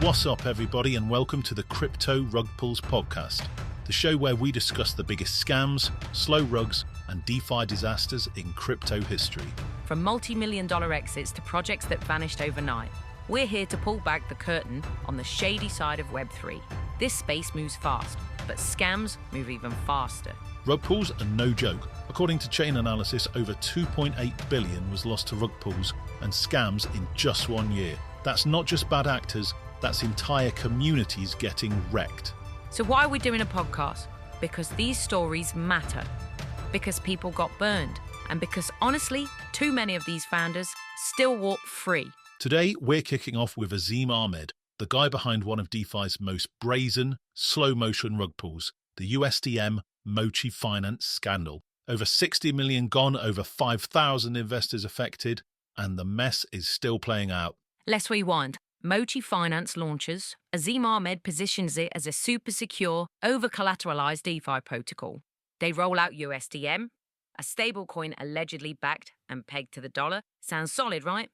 What's up, everybody, and welcome to the Crypto Rug Pulls podcast, the show where we discuss the biggest scams, slow rugs, and DeFi disasters in crypto history. From multi-million-dollar exits to projects that vanished overnight, we're here to pull back the curtain on the shady side of Web3. This space moves fast, but scams move even faster. Rug pulls are no joke. According to chain analysis, over 2.8 billion was lost to rug pulls and scams in just 1 year. That's not just bad actors, that's entire communities getting wrecked. So why are we doing a podcast? Because these stories matter. Because people got burned. And because, honestly, too many of these founders still walk free. Today, we're kicking off with Azeem Ahmed, the guy behind one of DeFi's most brazen, slow-motion rug pulls, the USDM-Mochi Finance scandal. Over 60 million gone, over 5,000 investors affected, and the mess is still playing out. Let's rewind. Mochi Finance launches. Azeem Ahmed positions it as a super secure, over-collateralized DeFi protocol. They roll out USDM, a stablecoin allegedly backed and pegged to the dollar. Sounds solid, right?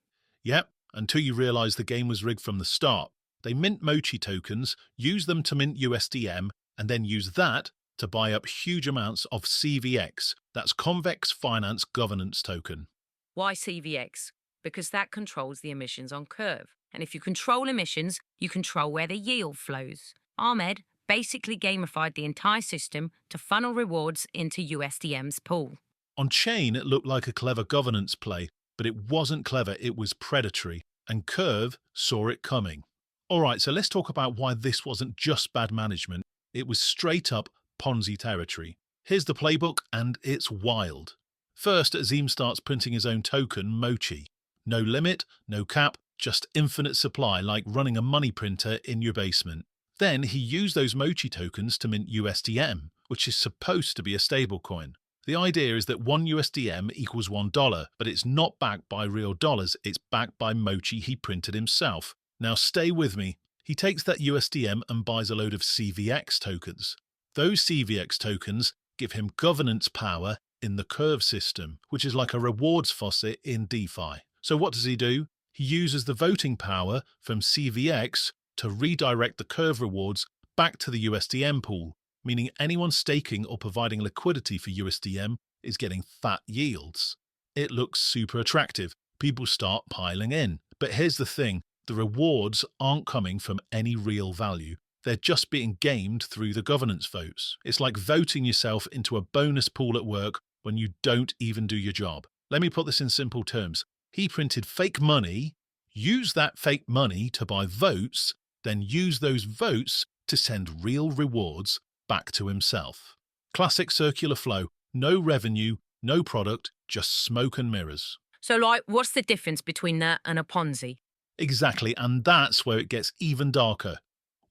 Yep, until you realize the game was rigged from the start. They mint Mochi tokens, use them to mint USDM, and then use that to buy up huge amounts of CVX, that's Convex Finance Governance Token. Why CVX? Because that controls the emissions on Curve. And if you control emissions, you control where the yield flows. Ahmed basically gamified the entire system to funnel rewards into USDM's pool. On chain, it looked like a clever governance play, but it wasn't clever, it was predatory, and Curve saw it coming. Alright, so let's talk about why this wasn't just bad management, it was straight up Ponzi territory. Here's the playbook, and it's wild. First, Azeem starts printing his own token, Mochi. No limit, no cap, just infinite supply, like running a money printer in your basement. Then he used those Mochi tokens to mint USDM, which is supposed to be a stablecoin. The idea is that 1 USDM equals $1, but it's not backed by real dollars, it's backed by Mochi he printed himself. Now stay with me. He takes that USDM and buys a load of CVX tokens. Those CVX tokens give him governance power in the Curve system, which is like a rewards faucet in DeFi. So what does he do? He uses the voting power from CVX to redirect the Curve rewards back to the USDM pool, meaning anyone staking or providing liquidity for USDM is getting fat yields. It looks super attractive. People start piling in. But here's the thing, the rewards aren't coming from any real value. They're just being gamed through the governance votes. It's like voting yourself into a bonus pool at work when you don't even do your job. Let me put this in simple terms. He printed fake money, used that fake money to buy votes, then used those votes to send real rewards back to himself. Classic circular flow. No revenue, no product, just smoke and mirrors. So, what's the difference between that and a Ponzi? Exactly, and that's where it gets even darker.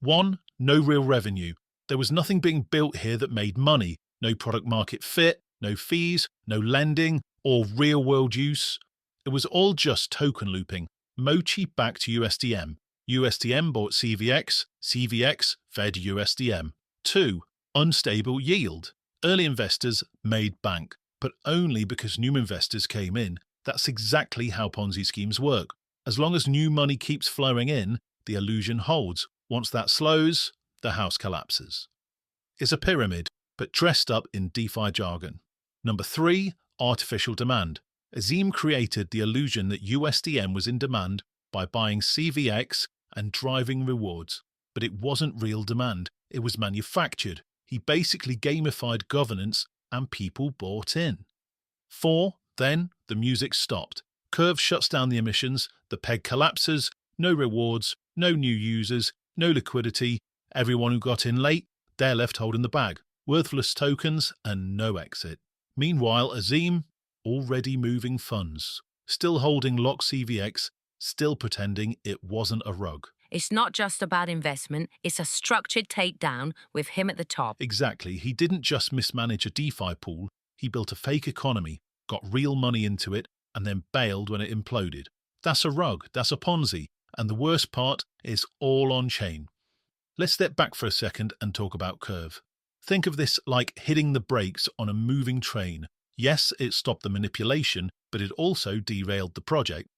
1. No real revenue. There was nothing being built here that made money. No product market fit, no fees, no lending, or real-world use. It was all just token looping. Mochi backed USDM. USDM bought CVX. CVX fed USDM. 2. Unstable yield. Early investors made bank, but only because new investors came in. That's exactly how Ponzi schemes work. As long as new money keeps flowing in, the illusion holds. Once that slows, the house collapses. It's a pyramid, but dressed up in DeFi jargon. Number 3. Artificial demand. Azeem created the illusion that USDM was in demand by buying CVX and driving rewards. But it wasn't real demand, it was manufactured. He basically gamified governance and people bought in. 4. Then the music stopped. Curve shuts down the emissions, the peg collapses, no rewards, no new users, no liquidity. Everyone who got in late, they're left holding the bag. Worthless tokens and no exit. Meanwhile, Azeem, already moving funds, still holding locked CVX, still pretending it wasn't a rug. It's not just a bad investment, it's a structured takedown with him at the top. Exactly. He didn't just mismanage a DeFi pool, he built a fake economy, got real money into it, and then bailed when it imploded. That's a rug, that's a Ponzi, and the worst part is all on chain. Let's step back for a second and talk about Curve. Think of this like hitting the brakes on a moving train. Yes, it stopped the manipulation, but it also derailed the project.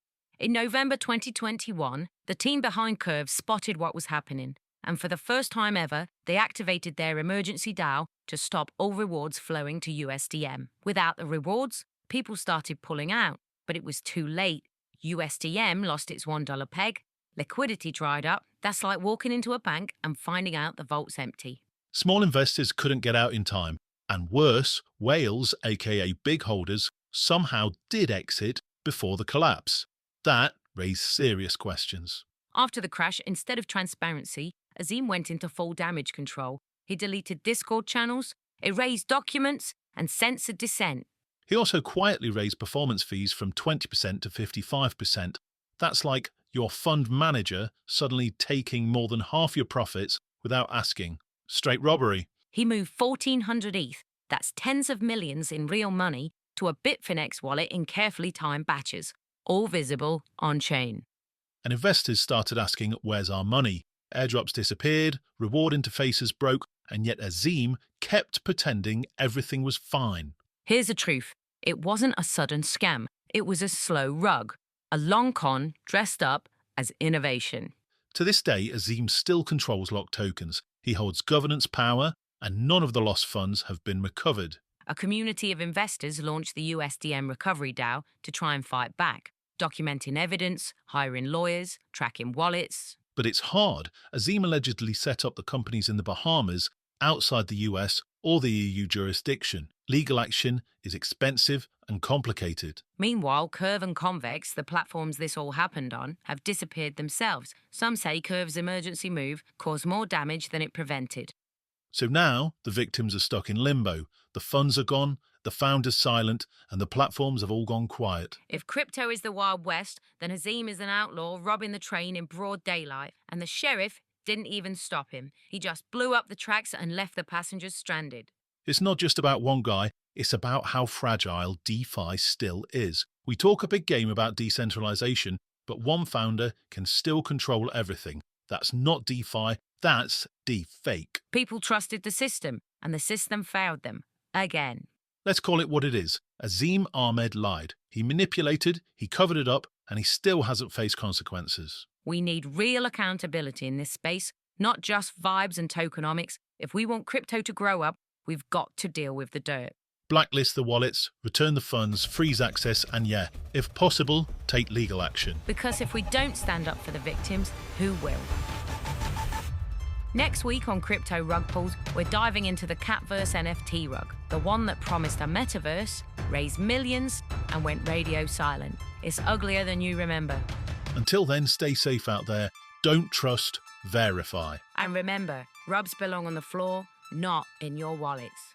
In November 2021, the team behind Curve spotted what was happening, and for the first time ever, they activated their emergency DAO to stop all rewards flowing to USDM. Without the rewards, people started pulling out, but it was too late. USDM lost its $1 peg, liquidity dried up. That's like walking into a bank and finding out the vault's empty. Small investors couldn't get out in time, and worse, whales, aka big holders, somehow did exit before the collapse. That raised serious questions. After the crash, instead of transparency, Azeem went into full damage control. He deleted Discord channels, erased documents, and censored dissent. He also quietly raised performance fees from 20% to 55%. That's like your fund manager suddenly taking more than half your profits without asking. Straight robbery. He moved 1,400 ETH, that's tens of millions in real money, to a Bitfinex wallet in carefully timed batches, all visible on-chain. And investors started asking, where's our money? Airdrops disappeared, reward interfaces broke, and yet Azeem kept pretending everything was fine. Here's the truth. It wasn't a sudden scam. It was a slow rug. A long con dressed up as innovation. To this day, Azeem still controls locked tokens. He holds governance power, and none of the lost funds have been recovered. A community of investors launched the USDM Recovery DAO to try and fight back, documenting evidence, hiring lawyers, tracking wallets. But it's hard. Azeem allegedly set up the companies in the Bahamas, outside the US or the EU jurisdiction. Legal action is expensive and complicated. Meanwhile, Curve and Convex, the platforms this all happened on, have disappeared themselves. Some say Curve's emergency move caused more damage than it prevented. So now the victims are stuck in limbo. The funds are gone, the founder's silent, and the platforms have all gone quiet. If crypto is the Wild West, then Azeem is an outlaw robbing the train in broad daylight, and the sheriff didn't even stop him. He just blew up the tracks and left the passengers stranded. It's not just about one guy, it's about how fragile DeFi still is. We talk a big game about decentralization, but one founder can still control everything. That's not DeFi, that's deepfake. People trusted the system, and the system failed them. Again. Let's call it what it is. Azeem Ahmed lied. He manipulated, he covered it up, and he still hasn't faced consequences. We need real accountability in this space, not just vibes and tokenomics. If we want crypto to grow up, we've got to deal with the dirt. Blacklist the wallets, return the funds, freeze access, and yeah, if possible, take legal action. Because if we don't stand up for the victims, who will? Next week on Crypto Rug Pulls, we're diving into the Catverse NFT rug, the one that promised a metaverse, raised millions, and went radio silent. It's uglier than you remember. Until then, stay safe out there. Don't trust, verify. And remember, rubs belong on the floor, not in your wallets.